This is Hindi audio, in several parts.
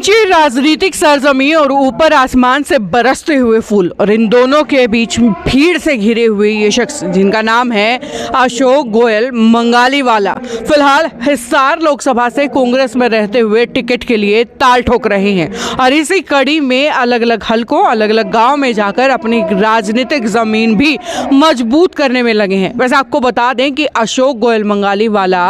नीचे राजनीतिक सरजमी और ऊपर आसमान से बरसते हुए फूल, और इन दोनों के बीच भीड़ से घिरे हुए ये शख्स जिनका नाम है अशोक गोयल मंगालीवाला, फिलहाल हिसार लोकसभा से कांग्रेस में रहते हुए टिकट के लिए ताल ठोक रहे हैं और इसी कड़ी में अलग अलग हलकों, अलग अलग गांव में जाकर अपनी राजनीतिक जमीन भी मजबूत करने में लगे हैं। वैसे आपको बता दें कि अशोक गोयल मंगालीवाला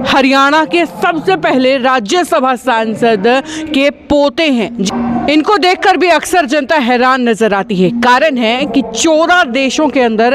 हरियाणा के सबसे पहले राज्यसभा सांसद के पोते हैं। इनको देखकर भी अक्सर जनता हैरान नजर आती है। कारण है कि 14 देशों के अंदर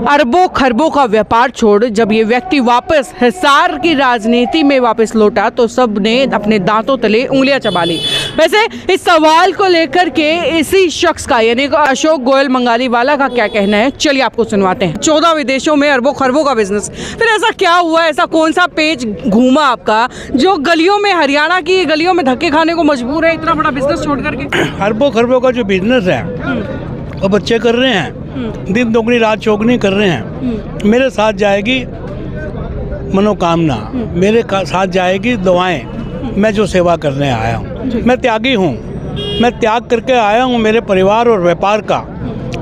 अरबों खरबों का व्यापार छोड़ जब ये व्यक्ति वापस हिसार की राजनीति में वापस लौटा तो सब ने अपने दांतों तले उंगलियां चबा ली। वैसे इस सवाल को लेकर के इसी शख्स का यानी अशोक गोयल मंगालीवाला का क्या कहना है, चलिए आपको सुनवाते हैं। 14 विदेशों में अरबों खरबों का बिजनेस, फिर ऐसा क्या हुआ, ऐसा कौन सा पेज घूमा आपका जो गलियों में, हरियाणा की गलियों में धक्के खाने को मजबूर है इतना बड़ा बिजनेस छोड़ करके? अरबों खरबों का जो बिजनेस है वो बच्चे कर रहे हैं, दिन दोगुनी रात चौगुनी कर रहे हैं। मेरे साथ जाएगी मनोकामना, मेरे साथ जाएगी दुआएं। मैं जो सेवा करने आया हूँ, मैं त्यागी हूँ, मैं त्याग करके आया हूँ मेरे परिवार और व्यापार का,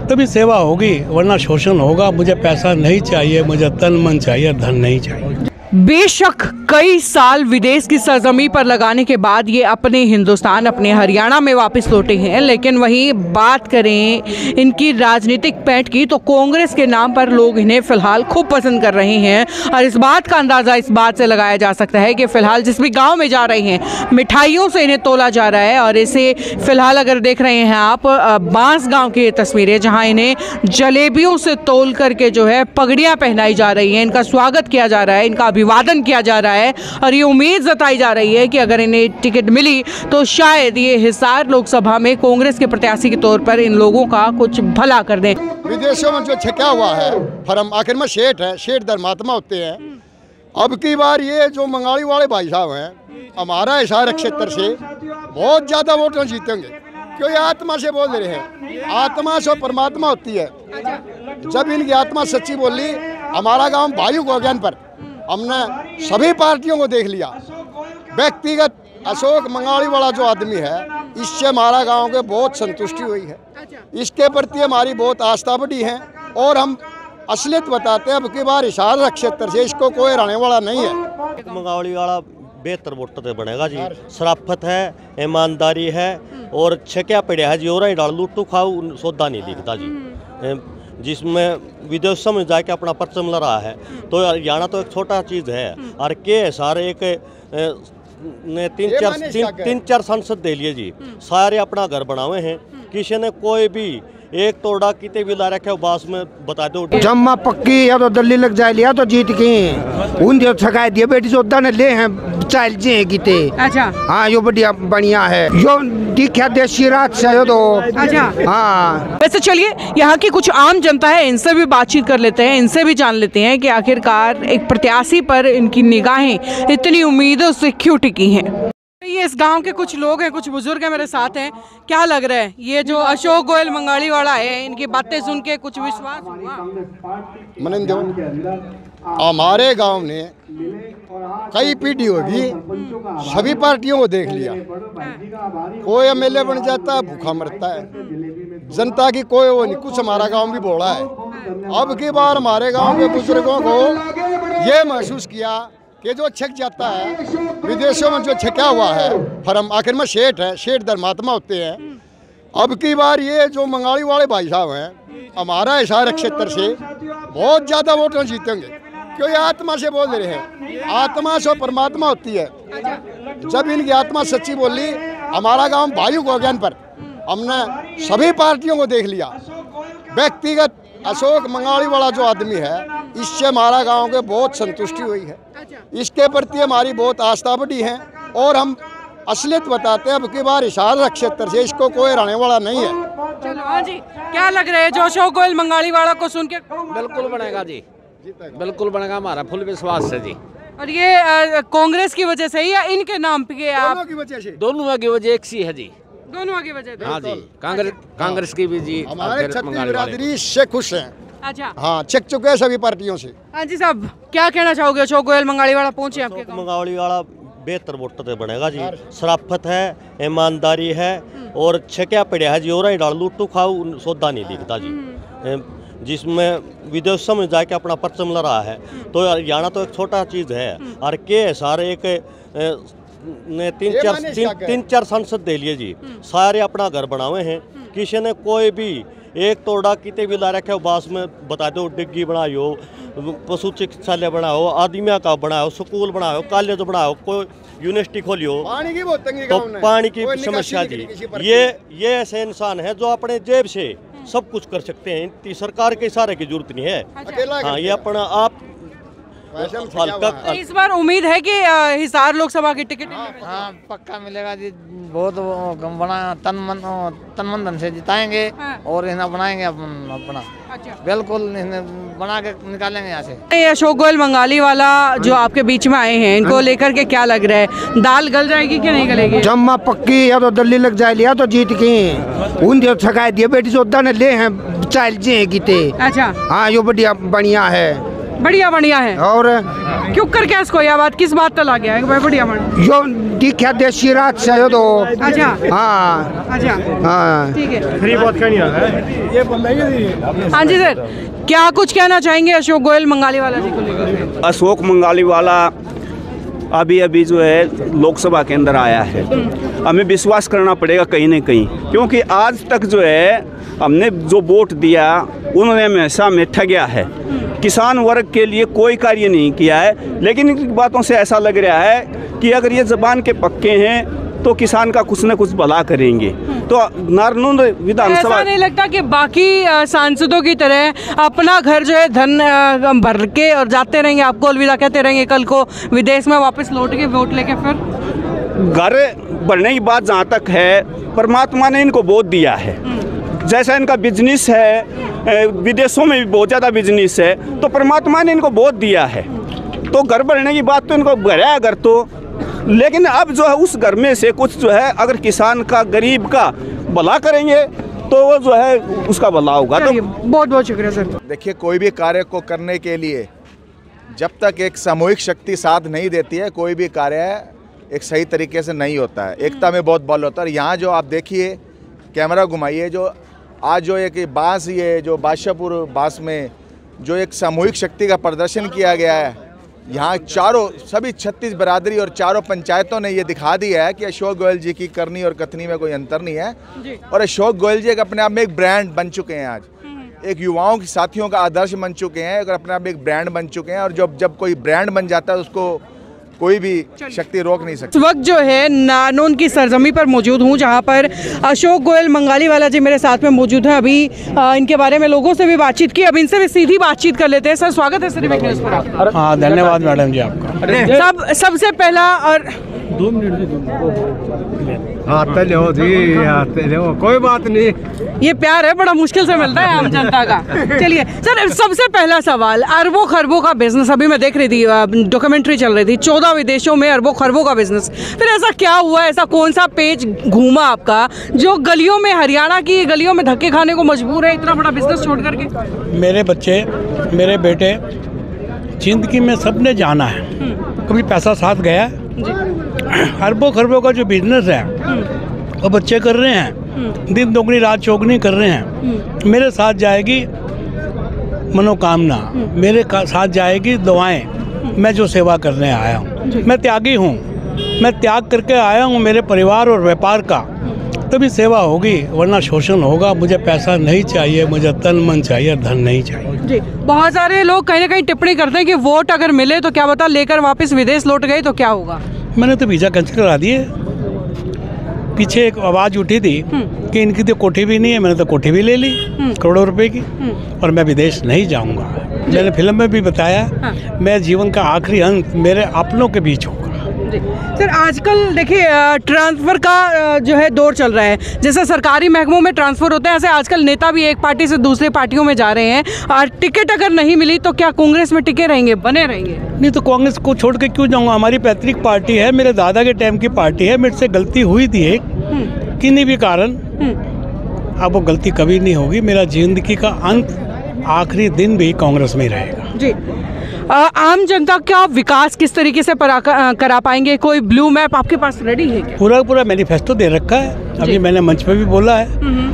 तभी सेवा होगी, वरना शोषण होगा। मुझे पैसा नहीं चाहिए, मुझे तन मन चाहिए, धन नहीं चाहिए। बेशक कई साल विदेश की सरजमी पर लगाने के बाद ये अपने हिंदुस्तान, अपने हरियाणा में वापस लौटे हैं, लेकिन वहीं बात करें इनकी राजनीतिक पैठ की तो कांग्रेस के नाम पर लोग इन्हें फिलहाल खूब पसंद कर रहे हैं। और इस बात का अंदाज़ा इस बात से लगाया जा सकता है कि फिलहाल जिस भी गांव में जा रहे हैं मिठाइयों से इन्हें तोला जा रहा है। और इसे फिलहाल अगर देख रहे हैं आप बांस गाँव की तस्वीरें, जहाँ इन्हें जलेबियों से तोल करके जो है पगड़ियाँ पहनाई जा रही हैं, इनका स्वागत किया जा रहा है, इनका अभिवादन किया जा रहा है और ये उम्मीद जताई जा रही है कि अगर इन्हें टिकट मिली तो शायद ये हिसार लोकसभा में कांग्रेस के प्रत्याशी के तौर पर इन लोगों का कुछ भला कर दें। विदेशों में जो छका हुआ है फर्म, आखिर में सेठ है, सेठ धर्मात्मा होते हैं। अब की बार ये जो मंगाली वाले भाई साहब हैं, हमारा हिसार क्षेत्र से बहुत ज़्यादा वोट जीतेंगे, क्योंकि आत्मा से बोल रहे हैं। आत्मा से परमात्मा होती है। जब इनकी आत्मा सच्ची बोली, हमारा गाँव भाइयों को अज्ञान पर हमने सभी पार्टियों को देख लिया। व्यक्तिगत अशोक मंगालीवाला जो आदमी है, इससे हमारा गांव के बहुत संतुष्टि हुई है। इसके प्रति हमारी बहुत आस्था बढ़ी है और हम असलियत बताते हैं। अब की बार हिसार क्षेत्र से इसको कोई हराने वाला नहीं है। मंगालीवाला बेहतर वोटर से बनेगा जी। शराफत है, ईमानदारी है और छक्या पड़िया है जी, और डाल लूटू खाऊ सौदा नहीं दिखता जी। जिसमें विदेशों में जाके अपना परचम लड़ा रहा है, तो हरियाणा तो एक छोटा चीज़ है। और के सारे एक ने तीन चार सांसद दे लिए जी, सारे अपना घर बनावे हैं। किसी ने कोई भी एक तोड़ा किते भी ला रखे बास में बता दो जम्मा पक्की या तो दल्ली लग जाए लिया तो जीत गए। उन जो छकाए दिए बेटी सोदा ने ले हैं चाल जे किते। अच्छा हाँ, यो बढ़िया है, यो दिखा देशी रात से यो तो। अच्छा हाँ। वैसे चलिए यहाँ की कुछ आम जनता है, इनसे भी बातचीत कर लेते हैं, इनसे भी जान लेते हैं कि आखिरकार एक प्रत्याशी पर इनकी निगाहें इतनी उम्मीदों से क्यों टिकी हैं। ये इस गांव के कुछ लोग हैं, कुछ बुजुर्ग हैं मेरे साथ हैं। क्या लग रहा है ये जो अशोक गोयल मंगालीवाला है, इनकी बातें सुन के कुछ विश्वास हुआ? हमारे गांव ने कई पीढ़ी होगी सभी पार्टियों को देख लिया। कोई एमएलए बन जाता है, भूखा मरता है, जनता की कोई वो नहीं। कुछ हमारा गांव भी बोला है। अब की बार हमारे गांव के बुजुर्गों को ये महसूस किया कि जो छक जाता है विदेशों में जो छका हुआ है फर्म, आखिर में सेठ है, सेठ धर्मात्मा होते हैं। अब की बार ये जो मंगाली वाले भाई साहब हैं, हमारा हिसार क्षेत्र से बहुत ज़्यादा वोट जीतेंगे, क्योंकि आत्मा से बोल रहे हैं। आत्मा से परमात्मा होती है। जब इनकी आत्मा सच्ची बोली, हमारा गांव भाइयों को अज्ञान पर हमने सभी पार्टियों को देख लिया। व्यक्तिगत अशोक मंगालीवाला जो आदमी है, इससे हमारा गांव के बहुत संतुष्टि हुई है। इसके प्रति हमारी बहुत आस्था बढ़ी है और हम असलियत बताते हैं। अब की बार हिसार क्षेत्र से इसको कोई हराने वाला नहीं है। चलो हाँ जी, क्या लग रहा है जो अशोक गोयल मंगालीवाला को सुन के? बिल्कुल बनेगा जी, बिल्कुल बनेगा, हमारा फुल विश्वास है जी। और ये कांग्रेस की वजह से ही या इनके नाम पे? दोनों की वजह से। दोनों की वजह एक सी है जी, दोनों की वजह से। हाँ जी, कांग्रेस की भी जी। हमारे छत्तीस बिरादरी से खुश हैं। अच्छा हाँ, चेक चुके हैं सभी पार्टियों से। हाँ जी साहब, क्या कहना चाहोगे? अशोक गोयल मंगालीवाला पहुंचे आपके गांव? मंगालीवाला बेहतर वोट तो बनेगा जी। शराफत है, ईमानदारी है और छक्या पड़िया है जी, और ही डाल लूटू खाऊ सौदा नहीं दिखता जी। जिसमें विदेशों में जाके अपना परचम लड़ा रहा है, तो हरियाणा तो एक छोटा चीज़ है। और के सारे एक ने तीन चार सांसद दे लिए जी, सारे अपना घर बनावे हैं। किसी ने कोई भी एक तोड़ा किते भी ला रखे हो, बास में बता दो डिग्गी बनाओ, पशु चिकित्सालय बनाओ, आदमिया का बनाओ, स्कूल बनाओ, कॉलेज बनाओ, कोई यूनिवर्सिटी खोलियो, तो पानी की समस्या जी। ये ऐसे इंसान है जो अपने जेब से सब कुछ कर सकते हैं, इतनी सरकार के इशारे की जरूरत नहीं है। हाँ, ये अपना आप इस बार उम्मीद है कि हिसार लोकसभा की टिकट। हाँ, पक्का मिलेगा जी। बहुत बना तन मन धन से जिताएंगे। हाँ। और इन्हें बनाएंगे अपना। अच्छा। बिल्कुल बना के निकालेंगे यहाँ से। अशोक गोयल मंगाली वाला जो आपके बीच में आए हैं, इनको लेकर के क्या लग रहा है? दाल गल जाएगी कि नहीं गलेगी? जम्मा पक्की या तो दल्ली लग जाए लिया तो जीत की उन जो छकाए दिए बेटी सोदा ने ले हैं चाल जे कीते। अच्छा। हाँ, यो बढ़िया है, बढ़िया है। और क्यों कर क्या इसको यह बात किस बात तक आ गया है? बढ़िया यो दिखा देशी रात से यो तो। अच्छा। हाँ। अच्छा। हाँ, ठीक है। फ्री बात कहनी है ये हाँ जी सर, क्या कुछ कहना चाहेंगे अशोक गोयल मंगाली वाला जी को लेकर? अशोक मंगाली वाला अभी जो है लोकसभा के अंदर आया है, हमें विश्वास करना पड़ेगा कहीं न कहीं, क्योंकि आज तक जो है हमने जो वोट दिया उन्होंने हमेशा में ठगया है। किसान वर्ग के लिए कोई कार्य नहीं किया है। लेकिन इन बातों से ऐसा लग रहा है कि अगर ये जबान के पक्के हैं तो किसान का कुछ न कुछ भला करेंगे। तो नारनूंद विधानसभा ऐसा नहीं लगता कि बाकी सांसदों की तरह अपना घर जो है धन भर के और जाते रहेंगे, आपको अलविदा कहते रहेंगे, कल को विदेश में वापस लौट के वोट लेके? फिर घर भरने की बात जहाँ तक है, परमात्मा ने इनको बहुत दिया है। जैसा इनका बिजनेस है, विदेशों में भी बहुत ज़्यादा बिजनेस है, तो परमात्मा ने इनको बहुत दिया है। तो घर भरने की बात तो इनको भरा है घर तो, लेकिन अब जो है उस घर में से कुछ जो है अगर किसान का, गरीब का भला करेंगे तो वो जो है उसका भला होगा। तो बहुत बहुत शुक्रिया सर। देखिए, कोई भी कार्य को करने के लिए जब तक एक सामूहिक शक्ति साथ नहीं देती है, कोई भी कार्य एक सही तरीके से नहीं होता है। एकता में बहुत बल होता है। यहाँ जो आप देखिए, कैमरा घुमाइए, जो आज जो एक बांस, ये जो बादशाहपुर बांस में जो एक सामूहिक शक्ति का प्रदर्शन किया गया है, यहाँ चारों सभी 36 बरादरी और चारों पंचायतों ने ये दिखा दिया है कि अशोक गोयल जी की करनी और कथनी में कोई अंतर नहीं है। और अशोक गोयल जी एक अपने आप में एक ब्रांड बन चुके हैं। आज एक युवाओं के साथियों का आदर्श बन चुके हैं और अपने आप में एक ब्रांड बन चुके हैं। और जब कोई ब्रांड बन जाता है उसको कोई भी शक्ति रोक नहीं सकती। इस वक्त जो है नारनौंद की सरजमी पर मौजूद हूँ, जहाँ पर अशोक गोयल मंगाली वाला जी मेरे साथ में मौजूद है। अभी इनके बारे में लोगों से भी बातचीत की, अब इनसे भी सीधी बातचीत कर लेते हैं। सर, स्वागत है सिटी न्यूज़ पर। हाँ, धन्यवाद मैडम जी आपका। सबसे पहला और 2 मिनट आते लो जी, आते लो, कोई बात नहीं। ये प्यार है, बड़ा मुश्किल से मिलता है आम जनता का। चलिए सर, सबसे पहला सवाल, अरबों खरबों का बिजनेस, अभी मैं देख रही थी, डॉक्यूमेंट्री चल रही थी, 14 विदेशों में अरबों खरबों का बिजनेस। फिर ऐसा क्या हुआ, ऐसा कौन सा पेज घूमा आपका जो गलियों में, हरियाणा की गलियों में धक्के खाने को मजबूर है इतना बड़ा बिजनेस छोड़ करके? मेरे बच्चे, मेरे बेटे, जिंदगी में सबने जाना है, कभी पैसा साथ गया। अरबों खरबों का जो बिजनेस है वो बच्चे कर रहे हैं, दिन दोगुनी रात चौगुनी कर रहे हैं। मेरे साथ जाएगी मनोकामना, मेरे साथ जाएगी दुआएं। मैं जो सेवा करने आया हूँ, मैं त्यागी हूँ, मैं त्याग करके आया हूँ मेरे परिवार और व्यापार का, तभी सेवा होगी, वरना शोषण होगा। मुझे पैसा नहीं चाहिए, मुझे तन मन चाहिए, धन नहीं चाहिए जी। बहुत सारे लोग कहीं ना कहीं टिप्पणी करते हैं कि वोट अगर मिले तो क्या पता लेकर वापस विदेश लौट गए तो क्या होगा। मैंने तो वीज़ा कैंसिल करा दिए। पीछे एक आवाज़ उठी थी कि इनकी तो कोठी भी नहीं है, मैंने तो कोठी भी ले ली करोड़ों रुपए की, और मैं विदेश नहीं जाऊंगा। मैंने फिल्म में भी बताया, मैं जीवन का आखिरी अंत मेरे अपनों के बीच होगा। सर, आजकल देखिए ट्रांसफ़र का जो है दौर चल रहा है, जैसे सरकारी महकमों में ट्रांसफ़र होते हैं, ऐसे आजकल नेता भी एक पार्टी से दूसरे पार्टियों में जा रहे हैं। और टिकट अगर नहीं मिली तो क्या कांग्रेस में टिके रहेंगे, बने रहेंगे? नहीं तो कांग्रेस को छोड़ के क्यों जाऊँगा? हमारी पैतृक पार्टी है, मेरे दादा के टाइम की पार्टी है। मेरे से गलती हुई थी एक किन्हीं भी कारण, अब वो गलती कभी नहीं होगी। मेरा जिंदगी का अंत, आखिरी दिन भी कांग्रेस में रहेगा जी। आम जनता का विकास किस तरीके से करा पाएंगे? कोई ब्लू मैप आपके पास रेडी है क्या? पूरा मैनिफेस्टो दे रखा है। अभी मैंने मंच पे भी बोला है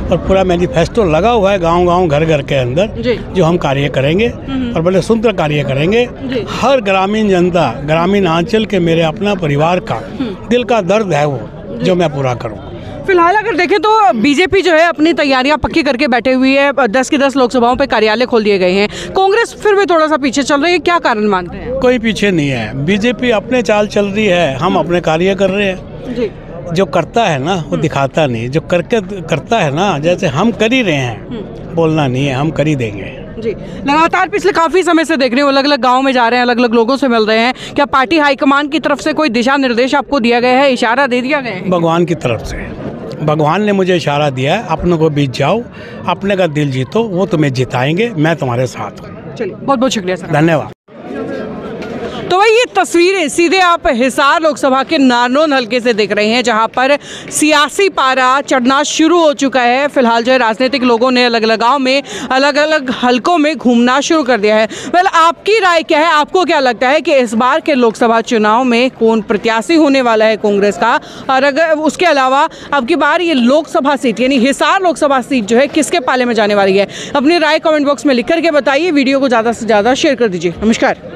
और पूरा मैनिफेस्टो लगा हुआ है गांव-गांव घर-घर के अंदर जो हम कार्य करेंगे और बड़े सुंदर कार्य करेंगे। हर ग्रामीण जनता, ग्रामीण आंचल के मेरे अपना परिवार का दिल का दर्द है वो जो मैं पूरा करूँ। फिलहाल अगर देखें तो बीजेपी जो है अपनी तैयारियां पक्की करके बैठे हुई है। 10 की 10 लोकसभाओं पे कार्यालय खोल दिए गए हैं। कांग्रेस फिर भी थोड़ा सा पीछे चल रही है, क्या कारण मानते हैं? कोई पीछे नहीं है, बीजेपी अपने चाल चल रही है, हम अपने कार्य कर रहे हैं जी। जो करता है ना वो दिखाता नहीं, जो करके करता है ना, जैसे हम कर ही रहे हैं, बोलना नहीं है, हम कर ही देंगे जी। लगातार पिछले काफी समय से देख रहे हो, अलग अलग गांव में जा रहे हैं, अलग अलग लोगों से मिल रहे हैं। क्या पार्टी हाईकमान की तरफ से कोई दिशा निर्देश आपको दिया गया है, इशारा दे दिया गया है? भगवान की तरफ से, भगवान ने मुझे इशारा दिया है, अपनों को बीत जाओ, अपने का दिल जीतो, वो तुम्हें जिताएंगे, मैं तुम्हारे साथ हूँ। चलिए, बहुत बहुत शुक्रिया सर, धन्यवाद। तो भाई ये तस्वीरें सीधे आप हिसार लोकसभा के नारनौल हलके से देख रहे हैं, जहां पर सियासी पारा चढ़ना शुरू हो चुका है। फिलहाल जो है राजनीतिक लोगों ने अलग अलग गाँव में, अलग अलग हलकों में घूमना शुरू कर दिया है। वेल, आपकी राय क्या है? आपको क्या लगता है कि इस बार के लोकसभा चुनाव में कौन प्रत्याशी होने वाला है कांग्रेस का? और अगर उसके अलावा अब की बार ये लोकसभा सीट यानी हिसार लोकसभा सीट जो है किसके पाले में जाने वाली है? अपनी राय कमेंट बॉक्स में लिख करके बताइए। वीडियो को ज़्यादा से ज़्यादा शेयर कर दीजिए। नमस्कार।